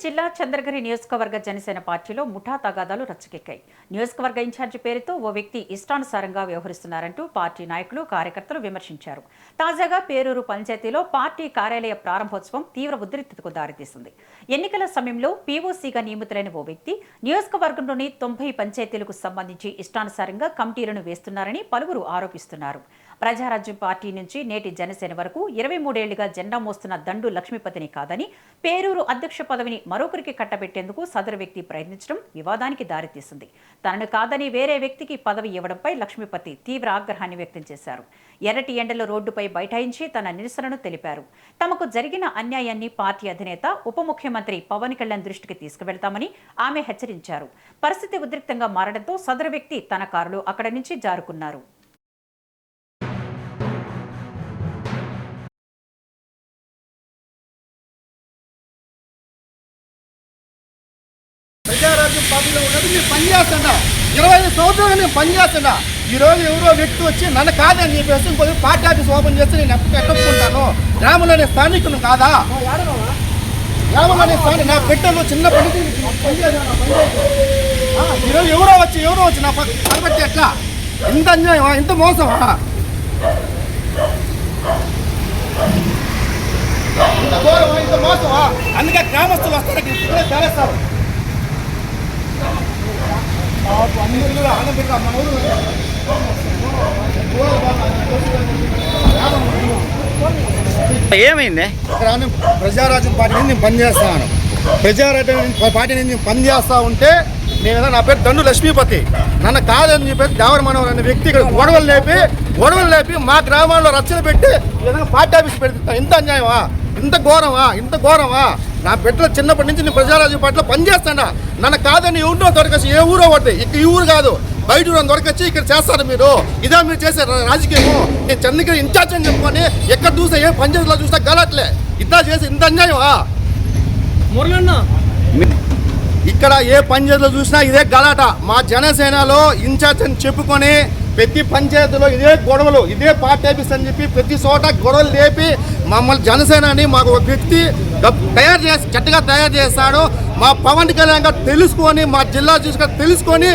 జిల్లా చంద్రగిరి నియోజకవర్గ జనసేన పార్టీలో ముఠా తగాదాలు రచ్చకెక్కాయి. నియోజకవర్గ ఇన్ఛార్జి పేరుతో ఓ వ్యక్తి ఇష్టానుసారంగా వ్యవహరిస్తున్నారంటూ పార్టీ నాయకులు, కార్యకర్తలు విమర్శించారు. తాజాగా పేరూరు పంచాయతీలో పార్టీ కార్యాలయ ప్రారంభోత్సవం తీవ్ర ఉద్రిక్తతకు దారితీసింది. ఎన్నికల సమయంలో పీఓసీగా నియమితులైన ఓ వ్యక్తి నియోజకవర్గంలోని 90 పంచాయతీలకు సంబంధించి ఇష్టానుసారంగా కమిటీలను వేస్తున్నారని పలువురు ఆరోపిస్తున్నారు. ప్రజారాజ్యం పార్టీ నుంచి నేటి జనసేన వరకు 23 ఏళ్లుగా జెండా మోస్తున్న దండు లక్ష్మీపతిని కాదని పేరూరు అధ్యక్ష పదవిని మరొకరికి కట్టబెట్టేందుకు సదరు వ్యక్తి ప్రయత్నించడం వివాదానికి దారితీసింది. తనను కాదని వేరే వ్యక్తికి పదవి ఇవ్వడంపై లక్ష్మీపతి తీవ్ర ఆగ్రహాన్ని వ్యక్తం చేశారు. ఎర్రటి ఎండలో రోడ్డుపై బైఠాయించి తన నిరసనను తెలిపారు. తమకు జరిగిన అన్యాయాన్ని పార్టీ అధినేత ఉప ముఖ్యమంత్రి పవన్ కళ్యాణ్ దృష్టికి తీసుకువెళ్తామని ఆమె హెచ్చరించారు. పరిస్థితి ఉద్రిక్తంగా మారడంతో సదరు వ్యక్తి తన కారులో అక్కడి నుంచి జారుకున్నారు. ప్రజారాజ్యం పార్టీలో ఉన్నది మీరు పనిచేస్తుండ 25 సంవత్సరాలు నేను పనిచేస్తుండ. ఈరోజు ఎవరో వ్యక్తి వచ్చి నన్ను కాదని చెప్పేసి ఇంకొక పార్టీ ఆఫీస్ ఓపెన్ చేస్తే నేను ఎట్టుకుంటాను. గ్రామంలోనే స్థానికులు కాదా? గ్రామంలోనే స్థానిక నా పెట్టెలు చిన్నప్పటి నుంచి ఈరోజు ఎవరో వచ్చి నా పక్కబెట్టి ఎట్లా? ఇంత అన్యాయమా? ఇంత మోసమా? ఇంత ఘోరమా? ఇంత మోసమా? అందుకే గ్రామస్తులు వస్తారు, ఇప్పుడే చేస్తారు. ఏమైంది? ప్రజారాజ్యం పార్టీ నుంచి నేను పనిచేస్తాను. ప్రజారాజ్యం పార్టీ నుంచి నేను పనిచేస్తా ఉంటే నేను నా పేరు దండు లక్ష్మీపతి. నన్ను కాదని చెప్పేసి దేవర మనోహర్ అనే వ్యక్తి ఇక్కడ గొడవలు లేపి మా గ్రామాల్లో రచ్చన పెట్టి ఏదైనా పార్టీ ఆఫీస్ పెడతా. ఇంత అన్యాయమా? ఇంత ఘోరమా? నా బిడ్డలు చిన్నప్పటి నుంచి నేను ప్రజారాజ్యం పార్టీలో పనిచేస్తాను. నన్ను కాదని ఎవరినో దొరకచ్చు, ఏ ఊరో పడితే ఇక్కడ ఈ ఊరు కాదు, బయట ఊరు దొరకచ్చి ఇక్కడ చేస్తారు. మీరు ఇదే మీరు చేసే రాజకీయము. నేను చంద్రగిరి ఇన్ఛార్జ్ అని చెప్పుకొని ఎక్కడ చూస్తే ఏ పంచాయతీలో చూస్తే గలట్లే. ఇట్లా చేసి ఇంత అన్యాయమా? ఇక్కడ ఏ పంచాయతీలో చూసినా ఇదే గలాట. మా జనసేనలో ఇన్ఛార్జ్ అని చెప్పుకొని ప్రతి పంచాయతీలో ఇదే గొడవలు, ఇదే పార్టీ ఆఫీస్ అని చెప్పి ప్రతి చోట గొడవలు లేపి మమ్మల్ని జనసేనని మాకు ఒక వ్యక్తి చెట్టుగా తయారు చేస్తాడు. మా పవన్ కళ్యాణ్ గారు తెలుసుకొని, మా జిల్లా చూసుకొని తెలుసుకొని